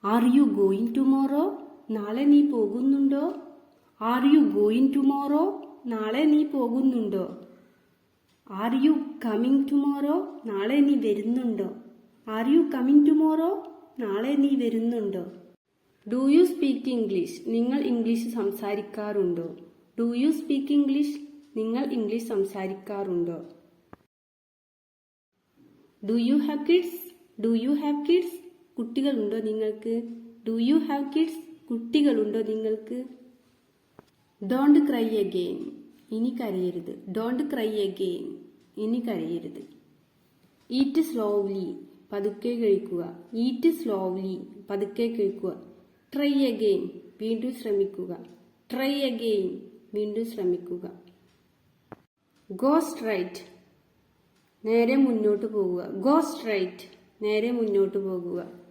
R you going tomorrow? നാളെ നീ പോകുന്നുണ്ടോ? Are you going tomorrow? നാളെ നീ പോകുന്നുണ്ടോ? Are you coming tomorrow? നാളെ നീ വരുന്നുണ്ടോ? Are you coming tomorrow? നാളെ നീ വരുന്നുണ്ടോ? Do you speak English? നിങ്ങൾ ഇംഗ്ലീഷ് സംസാരിക്കാറുണ്ടോ? Do you speak English? നിങ്ങൾ ഇംഗ്ലീഷ് സംസാരിക്കാറുണ്ടോ? Do you have kids? Do you have kids? കുട്ടികളുണ്ടോ നിങ്ങൾക്ക്? Do you have kids? കുട്ടികളുണ്ടോ നിങ്ങൾക്ക്? Don't cry again. ഇനി കരയരുത്. Don't cry again. ഇനി കരയരുത്. Eat slowly. പതുക്കെ കഴിക്കുക. Eat slowly. പതുക്കെ കഴിക്കുക. Try again. വീണ്ടും ശ്രമിക്കുക. Try again. വീണ്ടും ശ്രമിക്കുക. Go straight. നേരെ മുന്നോട്ട് പോകുക. Go straight. നേരെ മുന്നോട്ട് പോകുക.